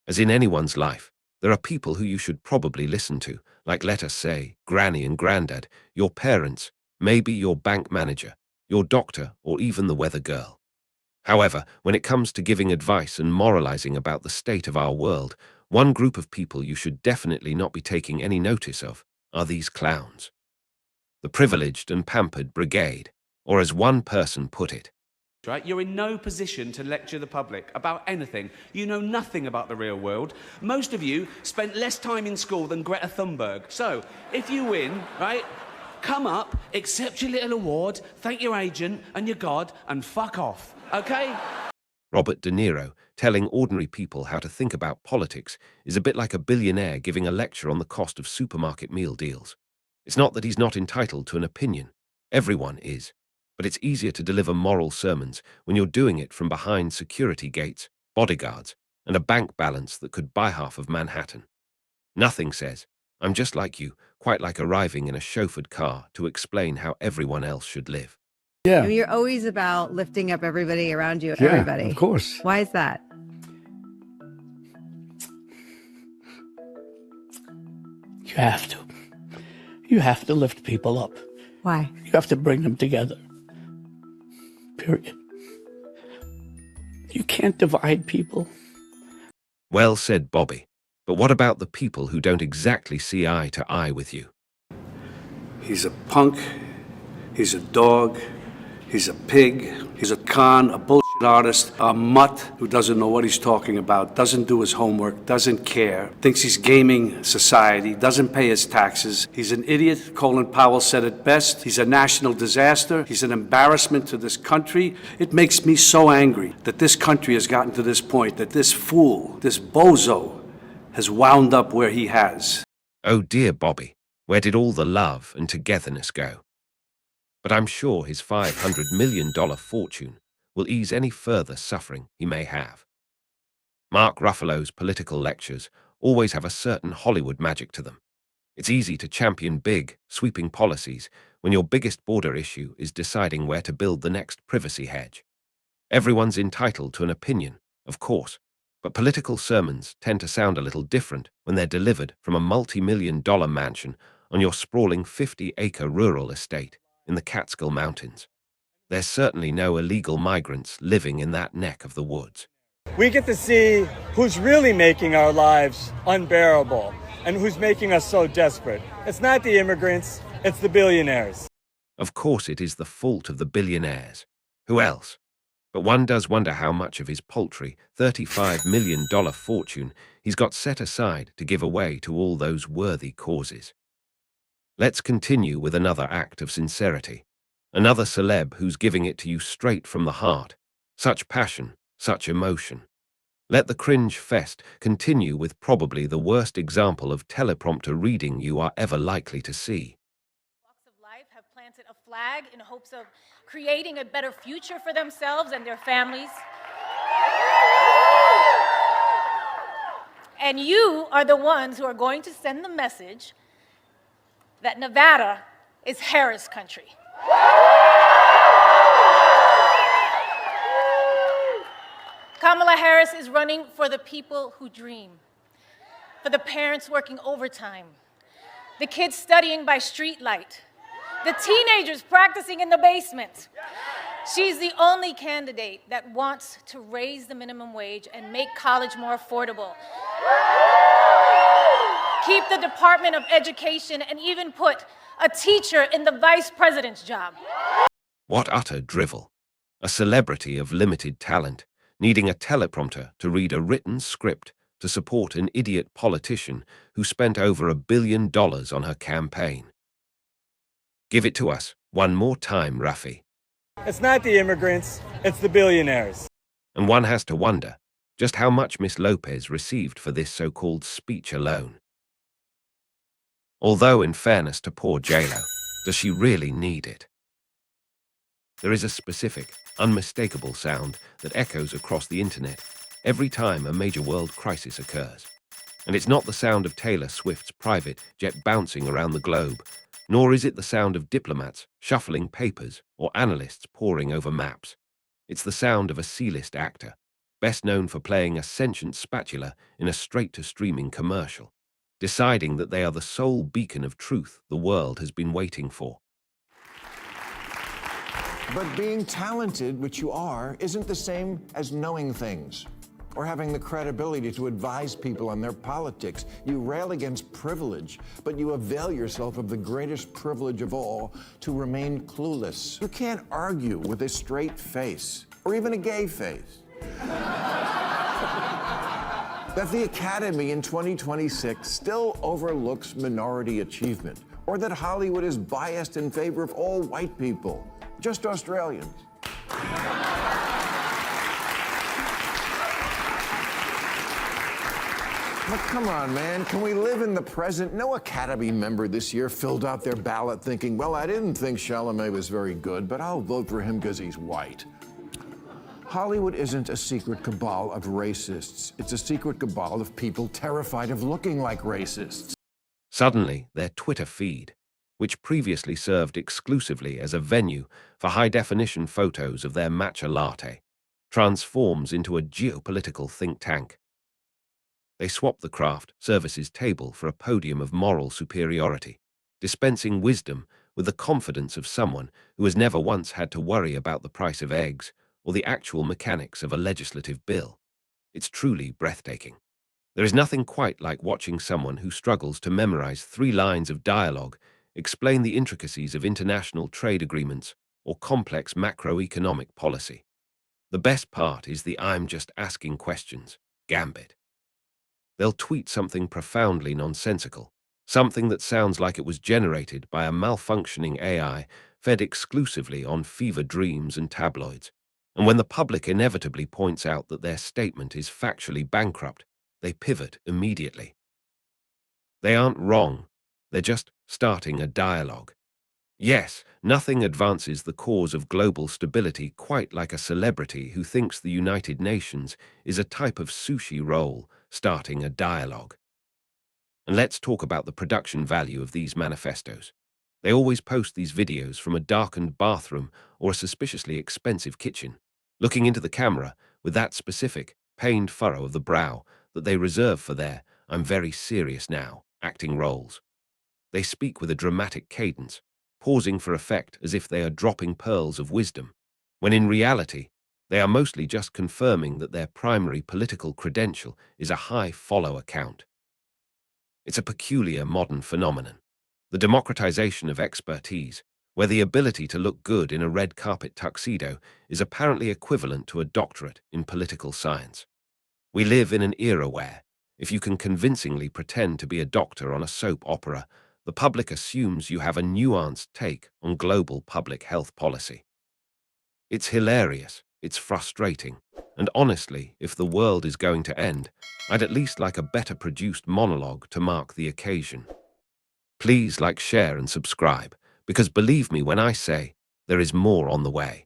As in anyone's life, there are people who you should probably listen to, like let us say, Granny and Grandad, your parents, maybe your bank manager, your doctor, or even the weather girl. However, when it comes to giving advice and moralizing about the state of our world, one group of people you should definitely not be taking any notice of are these clowns. The privileged and pampered Brigade, or as one person put it, right? You're in no position to lecture the public about anything. You know nothing about the real world. Most of you spent less time in school than Greta Thunberg. So, if you win, right, come up, accept your little award, thank your agent and your God, and fuck off, okay? Robert De Niro, telling ordinary people how to think about politics is a bit like a billionaire giving a lecture on the cost of supermarket meal deals. It's not that he's not entitled to an opinion. Everyone is. But it's easier to deliver moral sermons when you're doing it from behind security gates, bodyguards, and a bank balance that could buy half of Manhattan. Nothing says, I'm just like you, quite like arriving in a chauffeured car to explain how everyone else should live. Yeah. I mean, you're always about lifting up everybody around you, Yeah, everybody. of course. Why is that? You have to. You have to lift people up. Why? You have to bring them together. Period. You can't divide people. Well said, Bobby. But what about the people who don't exactly see eye to eye with you? He's a punk, he's a dog, he's a pig, he's a con, a bullshit artist, a mutt who doesn't know what he's talking about, doesn't do his homework, doesn't care, thinks he's gaming society, doesn't pay his taxes. He's an idiot. Colin Powell said it best. He's a national disaster. He's an embarrassment to this country. It makes me so angry that this country has gotten to this point, that this fool, this bozo, has wound up where he has. Oh dear, Bobby, where did all the love and togetherness go? But I'm sure his $500 million fortune will ease any further suffering he may have. Mark Ruffalo's political lectures always have a certain Hollywood magic to them. It's easy to champion big, sweeping policies when your biggest border issue is deciding where to build the next privacy hedge. Everyone's entitled to an opinion, of course, but political sermons tend to sound a little different when they're delivered from a multi-million-dollar mansion on your sprawling 50-acre rural estate in the Catskill Mountains. There's certainly no illegal migrants living in that neck of the woods. We get to see who's really making our lives unbearable and who's making us so desperate. It's not the immigrants, it's the billionaires. Of course it is the fault of the billionaires. Who else? But one does wonder how much of his paltry $35 million fortune he's got set aside to give away to all those worthy causes. Let's continue with another act of sincerity. Another celeb who's giving it to you straight from the heart. Such passion, such emotion. Let the cringe fest continue with probably the worst example of teleprompter reading you are ever likely to see. Walks of life have planted a flag in hopes of creating a better future for themselves and their families. And you are the ones who are going to send the message that Nevada is Harris country. Kamala Harris is running for the people who dream, for the parents working overtime, the kids studying by streetlight, the teenagers practicing in the basement. She's the only candidate that wants to raise the minimum wage and make college more affordable. Keep the Department of Education and even put a teacher in the vice president's job. What utter drivel. A celebrity of limited talent, needing a teleprompter to read a written script to support an idiot politician who spent over $1 billion on her campaign. Give it to us one more time, Rafi. It's not the immigrants, it's the billionaires. And one has to wonder just how much Miss Lopez received for this so-called speech alone. Although, in fairness to poor J-Lo, does she really need it? There is a specific, unmistakable sound that echoes across the internet every time a major world crisis occurs. And it's not the sound of Taylor Swift's private jet bouncing around the globe, nor is it the sound of diplomats shuffling papers or analysts poring over maps. It's the sound of a C-list actor, best known for playing a sentient spatula in a straight-to-streaming commercial, deciding that they are the sole beacon of truth the world has been waiting for. But being talented, which you are, isn't the same as knowing things or having the credibility to advise people on their politics. You rail against privilege, but you avail yourself of the greatest privilege of all, to remain clueless. You can't argue with a straight face, or even a gay face. That the Academy in 2026 still overlooks minority achievement, or that Hollywood is biased in favor of all white people, just Australians. But come on, man, can we live in the present? No Academy member this year filled out their ballot thinking, well, I didn't think Chalamet was very good, but I'll vote for him because he's white. Hollywood isn't a secret cabal of racists. It's a secret cabal of people terrified of looking like racists. Suddenly, their Twitter feed, which previously served exclusively as a venue for high-definition photos of their matcha latte, transforms into a geopolitical think tank. They swap the craft services table for a podium of moral superiority, dispensing wisdom with the confidence of someone who has never once had to worry about the price of eggs or the actual mechanics of a legislative bill. It's truly breathtaking. There is nothing quite like watching someone who struggles to memorize 3 lines of dialogue explain the intricacies of international trade agreements or complex macroeconomic policy. The best part is the I'm just asking questions Gambit. They'll tweet something profoundly nonsensical, something that sounds like it was generated by a malfunctioning AI fed exclusively on fever dreams and tabloids. And when the public inevitably points out that their statement is factually bankrupt, they pivot immediately. They aren't wrong, they're just starting a dialogue. Yes, nothing advances the cause of global stability quite like a celebrity who thinks the United Nations is a type of sushi roll starting a dialogue. And let's talk about the production value of these manifestos. They always post these videos from a darkened bathroom or a suspiciously expensive kitchen, looking into the camera with that specific, pained furrow of the brow that they reserve for their "I'm very serious now" acting roles. They speak with a dramatic cadence, pausing for effect as if they are dropping pearls of wisdom, when in reality, they are mostly just confirming that their primary political credential is a high follower count. It's a peculiar modern phenomenon, the democratization of expertise, where the ability to look good in a red carpet tuxedo is apparently equivalent to a doctorate in political science. We live in an era where, if you can convincingly pretend to be a doctor on a soap opera, the public assumes you have a nuanced take on global public health policy. It's hilarious, it's frustrating, and honestly, if the world is going to end, I'd at least like a better produced monologue to mark the occasion. Please like, share, and subscribe, because believe me when I say, there is more on the way.